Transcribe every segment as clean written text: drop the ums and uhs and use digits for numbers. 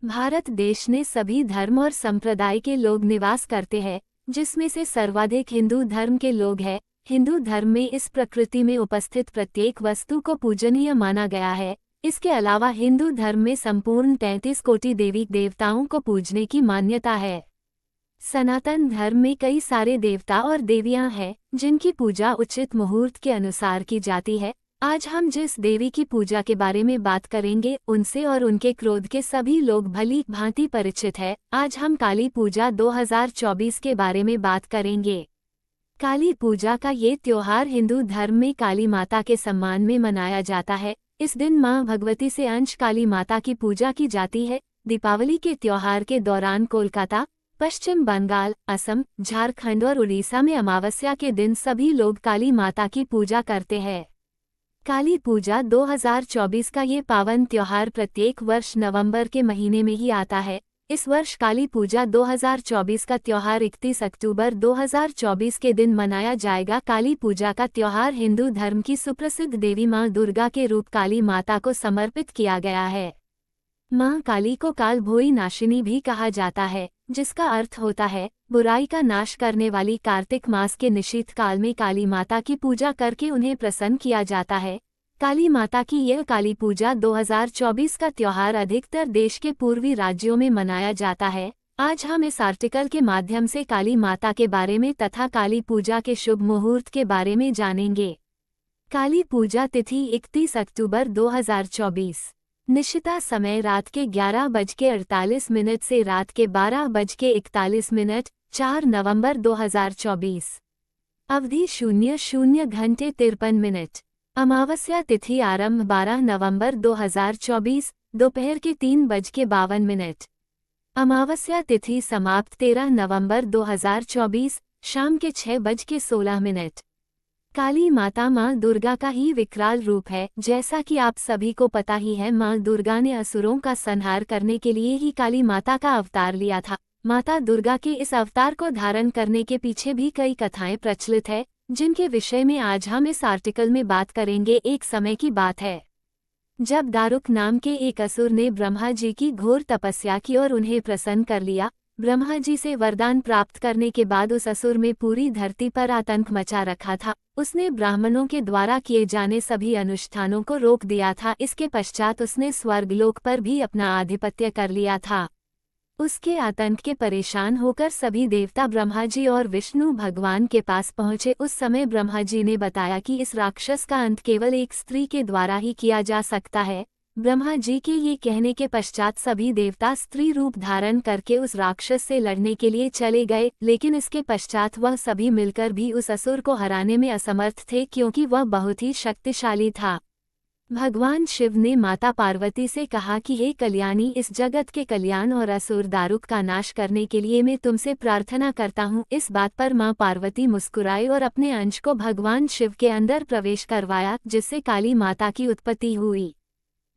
भारत देश में सभी धर्म और संप्रदाय के लोग निवास करते हैं, जिसमें से सर्वाधिक हिंदू धर्म के लोग हैं। हिंदू धर्म में इस प्रकृति में उपस्थित प्रत्येक वस्तु को पूजनीय माना गया है। इसके अलावा हिंदू धर्म में संपूर्ण 33 कोटि देवी देवताओं को पूजने की मान्यता है। सनातन धर्म में कई सारे देवता और देवियां हैं, जिनकी पूजा उचित मुहूर्त के अनुसार की जाती है। आज हम जिस देवी की पूजा के बारे में बात करेंगे, उनसे और उनके क्रोध के सभी लोग भली भांति परिचित है। आज हम काली पूजा 2024 के बारे में बात करेंगे। काली पूजा का ये त्योहार हिंदू धर्म में काली माता के सम्मान में मनाया जाता है। इस दिन मां भगवती से अंश काली माता की पूजा की जाती है। दीपावली के त्योहार के दौरान कोलकाता, पश्चिम बंगाल, असम, झारखंड और उड़ीसा में अमावस्या के दिन सभी लोग काली माता की पूजा करते हैं। काली पूजा 2024 का ये पावन त्योहार प्रत्येक वर्ष नवंबर के महीने में ही आता है। इस वर्ष काली पूजा 2024 का त्योहार 31 अक्टूबर 2024 के दिन मनाया जाएगा। काली पूजा का त्योहार हिंदू धर्म की सुप्रसिद्ध देवी मां दुर्गा के रूप काली माता को समर्पित किया गया है। मां काली को काल भोई नाशिनी भी कहा जाता है, जिसका अर्थ होता है बुराई का नाश करने वाली। कार्तिक मास के निशीत काल में काली माता की पूजा करके उन्हें प्रसन्न किया जाता है। काली माता की यह काली पूजा 2024 का त्योहार अधिकतर देश के पूर्वी राज्यों में मनाया जाता है। आज हम इस आर्टिकल के माध्यम से काली माता के बारे में तथा काली पूजा के शुभ मुहूर्त के बारे में जानेंगे। काली पूजा तिथि 31 अक्टूबर 2024। निशिता समय रात के 11:48 से रात के 12:41, 4 नवंबर 2024। अवधि 00 घंटे 53 मिनट। अमावस्या तिथि आरंभ 12 नवंबर 2024, दोपहर के 3:52। अमावस्या तिथि समाप्त 13 नवंबर 2024, शाम के 6:16। काली माता मां दुर्गा का ही विकराल रूप है। जैसा कि आप सभी को पता ही है, मां दुर्गा ने असुरों का संहार करने के लिए ही काली माता का अवतार लिया था। माता दुर्गा के इस अवतार को धारण करने के पीछे भी कई कथाएं प्रचलित है, जिनके विषय में आज हम इस आर्टिकल में बात करेंगे। एक समय की बात है, जब दारुक नाम के एक असुर ने ब्रह्मा जी की घोर तपस्या की और उन्हें प्रसन्न कर लिया। ब्रह्मा जी से वरदान प्राप्त करने के बाद उस असुर में पूरी धरती पर आतंक मचा रखा था। उसने ब्राह्मणों के द्वारा किए जाने सभी अनुष्ठानों को रोक दिया था। इसके पश्चात उसने स्वर्गलोक पर भी अपना आधिपत्य कर लिया था। उसके आतंक के परेशान होकर सभी देवता ब्रह्मा जी और विष्णु भगवान के पास पहुंचे। उस समय ब्रह्मा जी ने बताया कि इस राक्षस का अंत केवल एक स्त्री के द्वारा ही किया जा सकता है। ब्रह्मा जी के ये कहने के पश्चात सभी देवता स्त्री रूप धारण करके उस राक्षस से लड़ने के लिए चले गए, लेकिन इसके पश्चात वह सभी मिलकर भी उस असुर को हराने में असमर्थ थे, क्योंकि वह बहुत ही शक्तिशाली था। भगवान शिव ने माता पार्वती से कहा कि हे कल्याणी, इस जगत के कल्याण और असुर दारुक का नाश करने के लिए मैं तुमसे प्रार्थना करता हूँ। इस बात पर मां पार्वती मुस्कुराई और अपने अंश को भगवान शिव के अंदर प्रवेश करवाया, जिससे काली माता की उत्पत्ति हुई।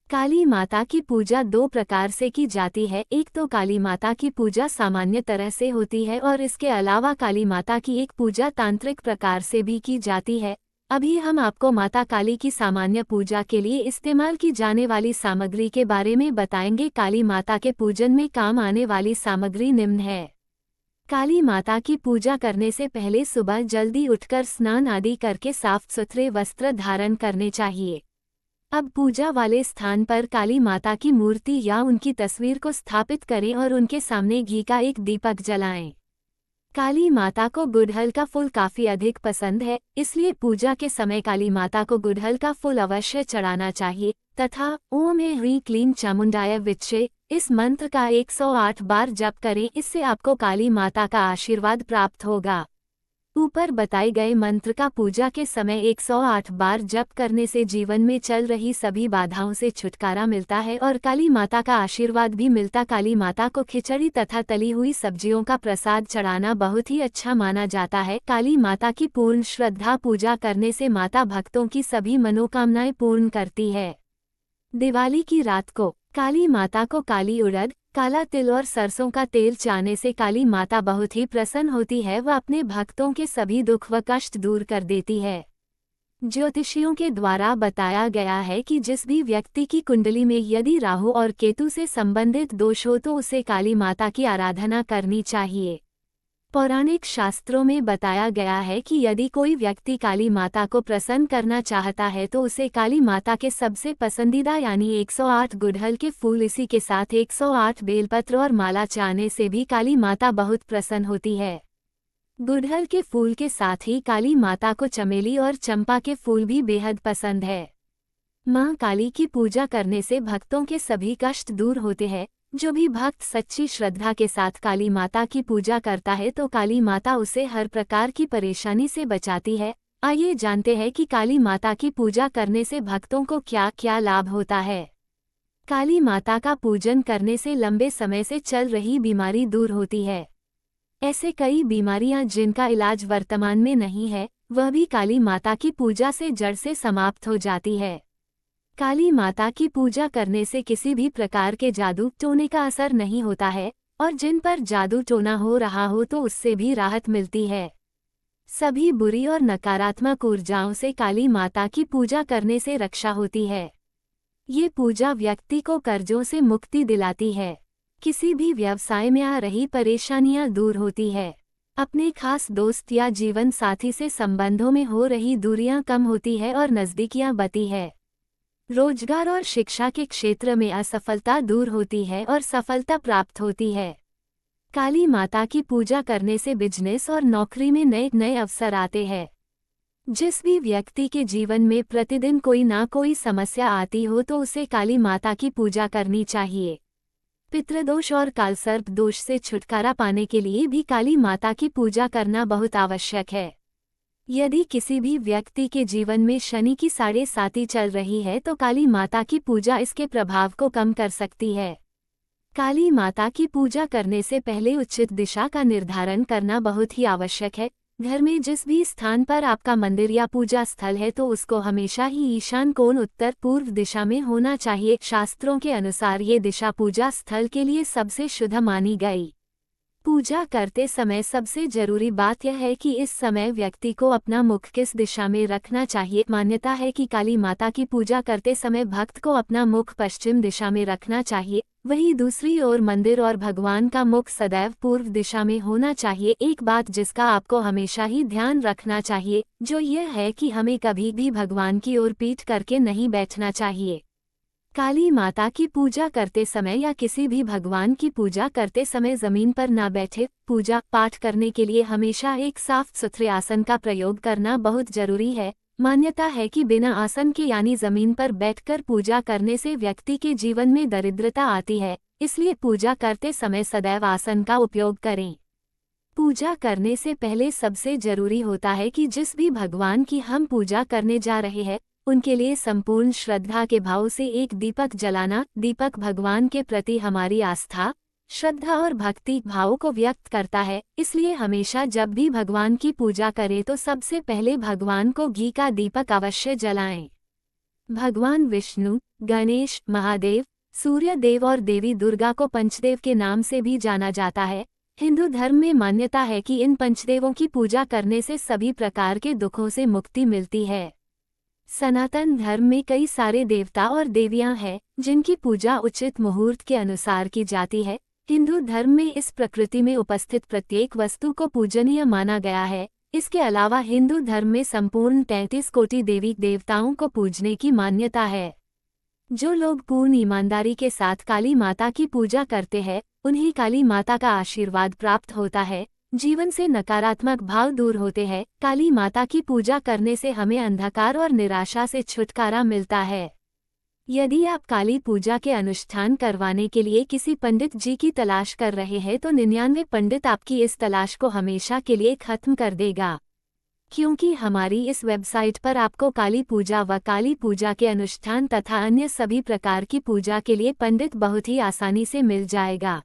काली माता की पूजा दो प्रकार से की जाती है। एक तो काली माता की पूजा सामान्य तरह से होती है और इसके अलावा काली माता की एक पूजा तांत्रिक प्रकार से भी की जाती है। अभी हम आपको माता काली की सामान्य पूजा के लिए इस्तेमाल की जाने वाली सामग्री के बारे में बताएंगे। काली माता के पूजन में काम आने वाली सामग्री निम्न है। काली माता की पूजा करने से पहले सुबह जल्दी उठकर स्नान आदि करके साफ सुथरे वस्त्र धारण करने चाहिए। अब पूजा वाले स्थान पर काली माता की मूर्ति या उनकी तस्वीर को स्थापित करें और उनके सामने घी का एक दीपक जलाएं। काली माता को गुड़हल का फूल काफी अधिक पसंद है, इसलिए पूजा के समय काली माता को गुड़हल का फूल अवश्य चढ़ाना चाहिए तथा ओम ह्रीं क्लीं चामुंडाय विच्चे इस मंत्र का 108 बार जप करें। इससे आपको काली माता का आशीर्वाद प्राप्त होगा। ऊपर बताए गए मंत्र का पूजा के समय 108 बार जप करने से जीवन में चल रही सभी बाधाओं से छुटकारा मिलता है और काली माता का आशीर्वाद भी मिलता। काली माता को खिचड़ी तथा तली हुई सब्जियों का प्रसाद चढ़ाना बहुत ही अच्छा माना जाता है। काली माता की पूर्ण श्रद्धा पूजा करने से माता भक्तों की सभी मनोकामनाएं पूर्ण करती है। दिवाली की रात को काली माता को काली उड़द, काला तिल और सरसों का तेल चाने से काली माता बहुत ही प्रसन्न होती है। वह अपने भक्तों के सभी दुख व कष्ट दूर कर देती है। ज्योतिषियों के द्वारा बताया गया है कि जिस भी व्यक्ति की कुंडली में यदि राहु और केतु से संबंधित दोष हो तो उसे काली माता की आराधना करनी चाहिए। पौराणिक शास्त्रों में बताया गया है कि यदि कोई व्यक्ति काली माता को प्रसन्न करना चाहता है तो उसे काली माता के सबसे पसंदीदा यानी 108 गुड़हल के फूल इसी के साथ 108 बेलपत्र और माला चाहने से भी काली माता बहुत प्रसन्न होती है। गुड़हल के फूल के साथ ही काली माता को चमेली और चंपा के फूल भी बेहद पसंद है। मां काली की पूजा करने से भक्तों के सभी कष्ट दूर होते हैं। जो भी भक्त सच्ची श्रद्धा के साथ काली माता की पूजा करता है तो काली माता उसे हर प्रकार की परेशानी से बचाती है। आइए जानते हैं कि काली माता की पूजा करने से भक्तों को क्या क्या लाभ होता है। काली माता का पूजन करने से लंबे समय से चल रही बीमारी दूर होती है। ऐसे कई बीमारियां जिनका इलाज वर्तमान में नहीं है, वह भी काली माता की पूजा से जड़ से समाप्त हो जाती है। काली माता की पूजा करने से किसी भी प्रकार के जादू टोने का असर नहीं होता है और जिन पर जादू टोना हो रहा हो तो उससे भी राहत मिलती है। सभी बुरी और नकारात्मक ऊर्जाओं से काली माता की पूजा करने से रक्षा होती है। ये पूजा व्यक्ति को कर्जों से मुक्ति दिलाती है। किसी भी व्यवसाय में आ रही परेशानियां दूर होती है। अपने खास दोस्त या जीवन साथी से संबंधों में हो रही दूरियां कम होती है और नज़दीकियां बढ़ती है। रोजगार और शिक्षा के क्षेत्र में असफलता दूर होती है और सफलता प्राप्त होती है। काली माता की पूजा करने से बिजनेस और नौकरी में नए नए अवसर आते हैं। जिस भी व्यक्ति के जीवन में प्रतिदिन कोई ना कोई समस्या आती हो तो उसे काली माता की पूजा करनी चाहिए। पितृदोष और कालसर्प दोष से छुटकारा पाने के लिए भी काली माता की पूजा करना बहुत आवश्यक है। यदि किसी भी व्यक्ति के जीवन में शनि की 7.5 चल रही है तो काली माता की पूजा इसके प्रभाव को कम कर सकती है। काली माता की पूजा करने से पहले उचित दिशा का निर्धारण करना बहुत ही आवश्यक है। घर में जिस भी स्थान पर आपका मंदिर या पूजा स्थल है तो उसको हमेशा ही ईशान कोण उत्तर पूर्व दिशा में होना चाहिए। शास्त्रों के अनुसार ये दिशा पूजा स्थल के लिए सबसे शुभ मानी गई। पूजा करते समय सबसे जरूरी बात यह है कि इस समय व्यक्ति को अपना मुख किस दिशा में रखना चाहिए। मान्यता है कि काली माता की पूजा करते समय भक्त को अपना मुख पश्चिम दिशा में रखना चाहिए, वहीं दूसरी ओर मंदिर और भगवान का मुख सदैव पूर्व दिशा में होना चाहिए। एक बात जिसका आपको हमेशा ही ध्यान रखना चाहिए जो यह है कि हमें कभी भी भगवान की ओर पीठ करके नहीं बैठना चाहिए। काली माता की पूजा करते समय या किसी भी भगवान की पूजा करते समय जमीन पर ना बैठे। पूजा पाठ करने के लिए हमेशा एक साफ सुथरे आसन का प्रयोग करना बहुत जरूरी है। मान्यता है कि बिना आसन के यानी जमीन पर बैठकर पूजा करने से व्यक्ति के जीवन में दरिद्रता आती है, इसलिए पूजा करते समय सदैव आसन का उपयोग करें। पूजा करने से पहले सबसे जरूरी होता है कि जिस भी भगवान की हम पूजा करने जा रहे हैं उनके लिए संपूर्ण श्रद्धा के भाव से एक दीपक जलाना। दीपक भगवान के प्रति हमारी आस्था, श्रद्धा और भक्ति भाव को व्यक्त करता है, इसलिए हमेशा जब भी भगवान की पूजा करें तो सबसे पहले भगवान को घी का दीपक अवश्य जलाएं। भगवान विष्णु, गणेश, महादेव, सूर्य देव और देवी दुर्गा को पंचदेव के नाम से भी जाना जाता है। हिंदू धर्म में मान्यता है कि इन पंचदेवों की पूजा करने से सभी प्रकार के दुखों से मुक्ति मिलती है। सनातन धर्म में कई सारे देवता और देवियां हैं जिनकी पूजा उचित मुहूर्त के अनुसार की जाती है। हिंदू धर्म में इस प्रकृति में उपस्थित प्रत्येक वस्तु को पूजनीय माना गया है। इसके अलावा हिंदू धर्म में संपूर्ण 33 कोटि देवी देवताओं को पूजने की मान्यता है। जो लोग पूर्ण ईमानदारी के साथ काली माता की पूजा करते हैं उन्हें काली माता का आशीर्वाद प्राप्त होता है। जीवन से नकारात्मक भाव दूर होते हैं। काली माता की पूजा करने से हमें अंधकार और निराशा से छुटकारा मिलता है। यदि आप काली पूजा के अनुष्ठान करवाने के लिए किसी पंडित जी की तलाश कर रहे हैं तो 99 पंडित आपकी इस तलाश को हमेशा के लिए खत्म कर देगा, क्योंकि हमारी इस वेबसाइट पर आपको काली पूजा व काली पूजा के अनुष्ठान तथा अन्य सभी प्रकार की पूजा के लिए पंडित बहुत ही आसानी से मिल जाएगा।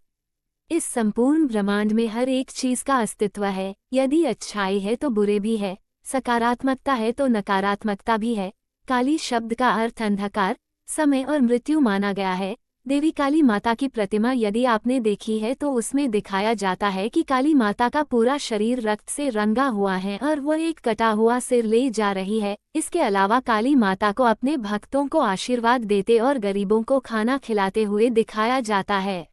इस संपूर्ण ब्रह्मांड में हर एक चीज का अस्तित्व है। यदि अच्छाई है तो बुरे भी है, सकारात्मकता है तो नकारात्मकता भी है। काली शब्द का अर्थ अंधकार, समय और मृत्यु माना गया है। देवी काली माता की प्रतिमा यदि आपने देखी है तो उसमें दिखाया जाता है कि काली माता का पूरा शरीर रक्त से रंगा हुआ है और वह एक कटा हुआ सिर ले जा रही है। इसके अलावा काली माता को अपने भक्तों को आशीर्वाद देते और गरीबों को खाना खिलाते हुए दिखाया जाता है।